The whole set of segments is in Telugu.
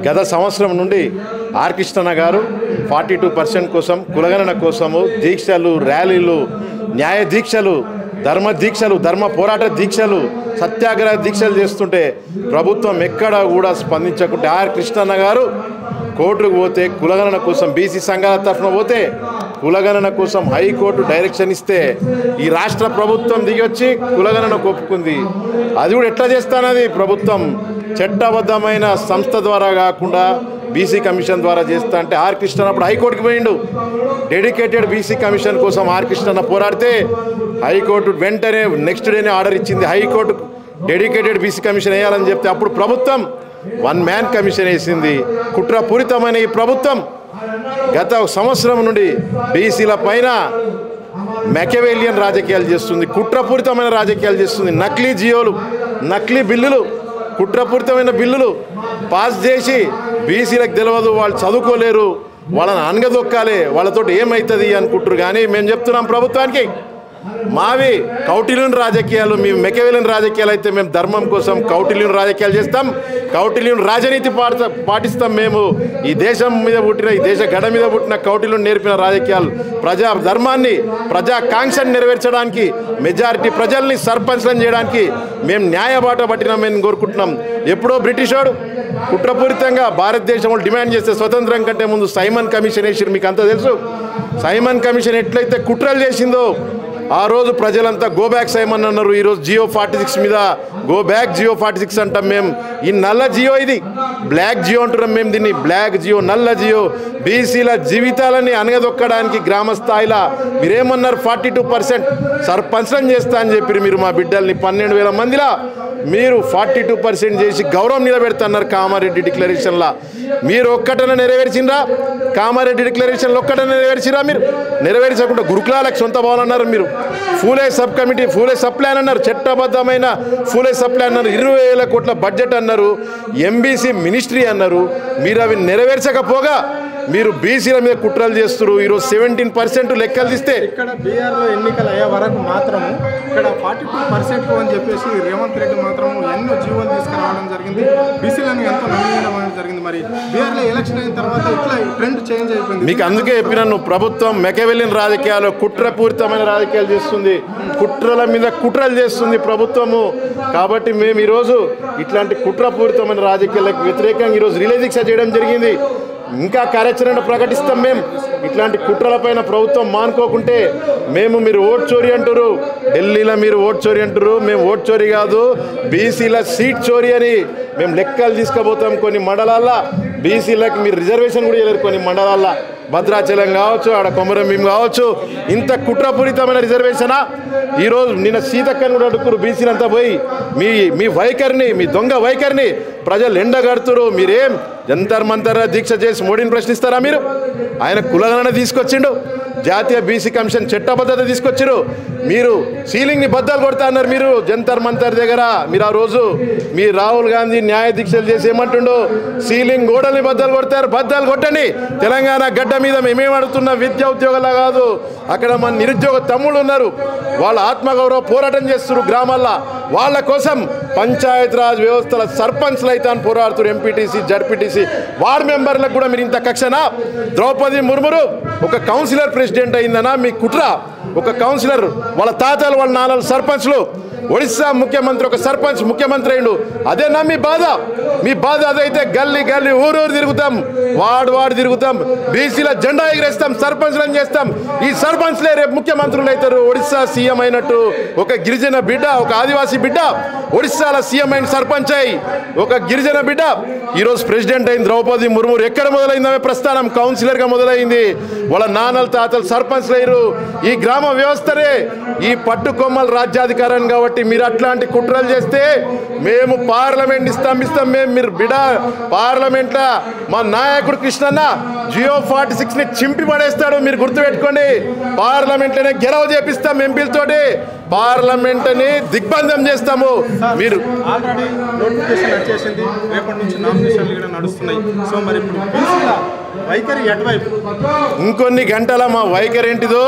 గత సంవత్సరం నుండి ఆర్ కృష్ణన్న గారు 42% కోసం కులగణన కోసము దీక్షలు, ర్యాలీలు, న్యాయ దీక్షలు, ధర్మ దీక్షలు, ధర్మ పోరాట దీక్షలు, సత్యాగ్రహ దీక్షలు చేస్తుంటే ప్రభుత్వం ఎక్కడా కూడా స్పందించకుంటే ఆర్ కృష్ణన్న గారు కోర్టుకు పోతే కులగణన కోసం బీసీ సంఘాల తరఫున పోతే కులగణన కోసం హైకోర్టు డైరెక్షన్ ఇస్తే ఈ రాష్ట్ర ప్రభుత్వం దిగొచ్చి కులగణన ఒప్పుకుంది. అది కూడా ఎట్లా చేస్తానది ప్రభుత్వం చట్టబద్ధమైన సంస్థ ద్వారా కాకుండా బీసీ కమిషన్ ద్వారా చేస్తా అంటే ఆర్ కృష్ణ అప్పుడు హైకోర్టుకి పోయిండు. డెడికేటెడ్ బీసీ కమిషన్ కోసం ఆర్ కృష్ణ పోరాడితే హైకోర్టు వెంటనే నెక్స్ట్ డేనే ఆర్డర్ ఇచ్చింది. హైకోర్టు డెడికేటెడ్ బీసీ కమిషన్ వేయాలని చెప్తే అప్పుడు ప్రభుత్వం వన్ మ్యాన్ కమిషన్ వేసింది. కుట్రపూరితమైన ఈ ప్రభుత్వం గత సంవత్సరం నుండి బీసీల పైన మెకవేలియన్ రాజకీయాలు చేస్తుంది, కుట్రపూరితమైన రాజకీయాలు చేస్తుంది. నకిలీ జియోలు, నకిలీ బిల్లులు, కుట్రపూరితమైన బిల్లులు పాస్ చేసి బీసీలకు తెలియదు, వాళ్ళు చదువుకోలేరు, వాళ్ళని అనగదొక్కాలి, వాళ్ళతో ఏమవుతుంది అనుకుంటారు. కానీ మేము చెప్తున్నాం ప్రభుత్వానికి, మావి కౌటిల్యుని రాజకీయాలు, మేము మెకవేలియన్ రాజకీయాలు అయితే మేము ధర్మం కోసం కౌటిల్యుని రాజకీయాలు చేస్తాం, కౌటిల్యుని రాజనీతి పాటిస్తాం. మేము ఈ దేశం మీద పుట్టిన, ఈ దేశ గడ మీద పుట్టిన కౌటిల్యుని నేర్పిన రాజకీయాలు ప్రజా ధర్మాన్ని, ప్రజాకాంక్షను నెరవేర్చడానికి, మెజారిటీ ప్రజల్ని సర్పంచ్లను చేయడానికి మేము న్యాయబాట పట్టిన మేము కోరుకుంటున్నాం. ఎప్పుడో బ్రిటిష్ వాడు కుట్రపూరితంగా భారతదేశంలో డిమాండ్ చేస్తే స్వతంత్రం కంటే ముందు సైమన్ కమిషన్ వేసారు. మీకు అంతా తెలుసు. సైమన్ కమిషన్ ఎట్లయితే కుట్రలు చేసిందో ఆ రోజు ప్రజలంతా గో బ్యాక్ సైమన్ అన్నారు. ఈరోజు జియో 46 మీద గో బ్యాక్ జియో 46 అంటాం మేము. ఈ నల్ల జియో, ఇది బ్లాక్ జియో అంటున్నాం మేము. దీన్ని బ్లాక్ జియో, నల్ల జియో, బీసీల జీవితాలని అనగదొక్కడానికి గ్రామ స్థాయిలో మీరేమన్నారు 42% సర్పంచ్లను చేస్తా అని చెప్పి మీరు మా బిడ్డల్ని 12,000 మందిలా మీరు 42% చేసి గౌరవం నిలబెడుతున్నారు. కామారెడ్డి డిక్లరేషన్లా మీరు ఒక్కటనే నెరవేర్చిండ్రా? కామారెడ్డి డిక్లరేషన్లో ఒక్కటనే నెరవేర్చిరా? మీరు నెరవేర్చకుండా గురుకులాలకు సొంత భవనాలు మీరు. Phule sub committee, Phule sub plan అన్నారు, చట్టబద్ధమైన ఫూలే సబ్ ప్లాన్ అన్నారు, 20,000 కోట్ల బడ్జెట్ అన్నారు, ఎంబీసీ మినిస్ట్రీ అన్నారు. మీరు అవి నెరవేర్చకపోగా మీరు బీసీల మీద కుట్రలు చేస్తారు. ఈరోజు 17% లెక్కలు తీస్తే ఇక్కడ బీఆర్లో ఎన్నికలు అయ్యే వరకు మాత్రము ఇక్కడ 42% అని చెప్పేసి రేవంత్ రెడ్డి మాత్రం ఎన్నో జీవోలు తీసుకురావడం జరిగింది, బీసీలను ఎంతో నమ్మడం జరిగింది. మరి బీఆర్లో ఎలక్షన్ అయిన తర్వాత ఇట్లా ట్రెండ్ చేంజ్ అయిపోయింది. మీకు అందుకే చెప్పినాను, ప్రభుత్వం మెకవేలియన్ రాజకీయాలు, కుట్రపూరితమైన రాజకీయాలు చేస్తుంది, కుట్రల మీద కుట్రలు చేస్తుంది ప్రభుత్వము. కాబట్టి మేము ఈరోజు ఇట్లాంటి కుట్రపూరితమైన రాజకీయాలకు వ్యతిరేకంగా ఈరోజు రిలే దీక్ష చేయడం జరిగింది. ఇంకా కార్యాచరణ ప్రకటిస్తాం. మేము ఇట్లాంటి కుట్రలపైన ప్రభుత్వం మానుకోకుంటే మేము, మీరు ఓట్ చోరీ అంటారు, ఢిల్లీలో మీరు ఓట్ చోరీ అంటారు, మేము ఓట్ చోరీ కాదు బీసీల సీట్ చోరీ అని మేము లెక్కలు తీసుకుపోతాం. కొన్ని మండలాల్లో బీసీలకు మీరు రిజర్వేషన్ కూడా చేయలేరు. కొన్ని మండలాల్లో భద్రాచలం కావచ్చు, ఆడ కొమరం భీం కావచ్చు, ఇంత కుట్రపూరితమైన రిజర్వేషనా? ఈరోజు నిన్న సీతక్కని కూడా అడుగురు బీసీలంతా పోయి మీ వైఖరిని, మీ దొంగ వైఖరిని ప్రజలు ఎండగడుతురు. మీరేం జంతర్ మంతర్ దీక్ష చేసి మోడీని ప్రశ్నిస్తారా? మీరు ఆయన కులగణన తీసుకొచ్చిండు, జాతీయ బీసీ కమిషన్ చట్టబద్ధత తీసుకొచ్చారు, మీరు సీలింగ్ని బద్దలు కొడతా అన్నారు. మీరు జంతర్ మంతర్ దగ్గర మీరు ఆ రోజు మీ రాహుల్ గాంధీ న్యాయ దీక్షలు చేసి ఏమంటుండో, సీలింగ్ గోడల్ని బద్దలు కొడతారు, బద్దలు కొట్టండి. తెలంగాణ గడ్డ మీద మేమేం అడుగుతున్నా విద్యా ఉద్యోగాల కాదు, అక్కడ మన నిరుద్యోగ తమ్ముళ్ళు ఉన్నారు, వాళ్ళ ఆత్మగౌరవ పోరాటం చేస్తున్నారు గ్రామాల్లో. వాళ్ళ కోసం పంచాయతీరాజ్ వ్యవస్థల సర్పంచ్లు అయితే అని పోరాడుతున్నారు, ఎంపీటీసీ, జడ్పీటీసీ, వార్డు మెంబర్లకు కూడా మీరు ఇంత కక్షనా? ద్రౌపది ముర్మురు ఒక కౌన్సిలర్ ప్రెసిడెంట్ అయిందనా మీ కుట్ర? ఒక కౌన్సిలర్ వాళ్ళ తాతలు, వాళ్ళ నాన్నలు సర్పంచ్లు. ఒడిశా ముఖ్యమంత్రి ఒక సర్పంచ్ ముఖ్యమంత్రి అయిండు. అదేనా మీ బాధ? మీ బాధ అదైతే గల్లీ గల్లీ ఊరూరు తిరుగుతాం, వాడు తిరుగుతాం, బీసీల జెండా ఎగిరేస్తాం, సర్పంచ్లను చేస్తాం. ఈ సర్పంచ్లే రేపు ముఖ్యమంత్రులు అవుతారు. ఒడిశా సీఎం అయినట్టు ఒక గిరిజన బిడ్డ, ఒక ఆదివాసీ బిడ్డ ఒడిశాల సీఎం అయిన సర్పంచ్ అయి ఒక గిరిజన బిడ్డ ఈరోజు ప్రెసిడెంట్ అయింది. ద్రౌపది ముర్ము ఎక్కడ మొదలైంది ఆమె ప్రస్థానం? కౌన్సిలర్గా మొదలైంది. వాళ్ళ నాన్నలు తాతలు సర్పంచ్లు అయ్యారు. ఈ గ్రామ వ్యవస్థనే ఈ పట్టుకొమ్మల రాజ్యాధికారం. కాబట్టి మీరు అట్లాంటి కుట్రలు చేస్తే మేము పార్లమెంట్ స్తంభిస్తాం. మీరు బిడ్డ పార్లమెంట్లో మా నాయకుడు కృష్ణన్న జియో 46ని చింపి పడేస్తాడు. మీరు గుర్తుపెట్టుకోండి. పార్లమెంట్లోనే గెలవ చేపిస్తాం, ఎంపీలతోటి పార్లమెంట్ని దిగ్బంధం చేస్తాము. మీరు ఆల్రెడీ నోటిఫికేషన్ వచ్చేసింది, రేపటి నుంచి నామినేషన్లు కూడా నడుస్తున్నాయి. సో మరి ఇప్పుడు బీసీల వైఖరి ఎటువైపు? ఇంకొన్ని గంటల మా వైఖరి ఏంటిదో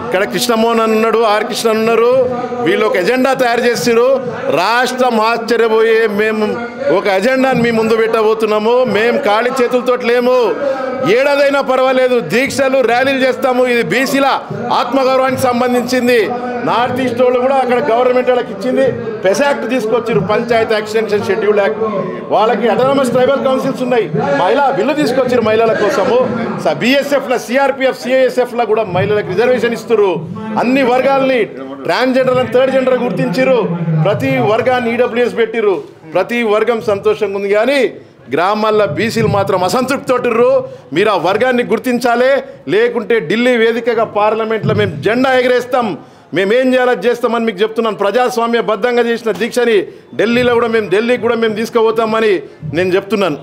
ఇక్కడ కృష్ణమోహన్ ఉన్నాడు, ఆర్ కృష్ణ ఉన్నారు, వీళ్ళు ఒక ఎజెండా తయారు చేస్తారు. రాష్ట్రం ఆశ్చర్యపోయే మేము ఒక ఎజెండాని మీ ముందు పెట్టబోతున్నాము. మేము ఖాళీ చేతులతో లేము. ఏడాదైనా పర్వాలేదు, దీక్షలు ర్యాలీలు చేస్తాము. ఇది బీసీల ఆత్మగౌరవానికి సంబంధించింది. నార్త్ ఈస్ట్ వాళ్ళు కూడా అక్కడ గవర్నమెంట్ వాళ్ళకి ఇచ్చింది, పెస్ యాక్ట్ తీసుకొచ్చారు, పంచాయతీ ఎక్స్టెన్షన్ షెడ్యూల్ యాక్ట్. వాళ్ళకి అటానమస్ ట్రైబల్ కౌన్సిల్స్ ఉన్నాయి, మహిళా బిల్లు తీసుకొచ్చారు మహిళల కోసము. బీఎస్ఎఫ్ల, సిఆర్పిఎఫ్, సిఐఎస్ఎఫ్ల కూడా మహిళలకు రిజర్వేషన్ ఇస్తారు. అన్ని వర్గాల్ని ట్రాన్స్జెండర్ అండ్ థర్డ్ జెండర్ గుర్తించారు. ప్రతి వర్గాన్ని ఈడబ్ల్యూఎస్ పెట్టిరు. ప్రతి వర్గం సంతోషంగా ఉంది. కానీ గ్రామాల్లో బీసీలు మాత్రం అసంతృప్తితోటిర్రు. మీరు ఆ వర్గాన్ని గుర్తించాలి, లేకుంటే ఢిల్లీ వేదికగా పార్లమెంట్లో మేము జెండా ఎగరేస్తాం. మేమేం చేయాలో చేస్తామని మీకు చెప్తున్నాను. ప్రజాస్వామ్య బద్ధంగా చేసిన దీక్షని ఢిల్లీకి కూడా మేము తీసుకుపోతామని నేను చెప్తున్నాను.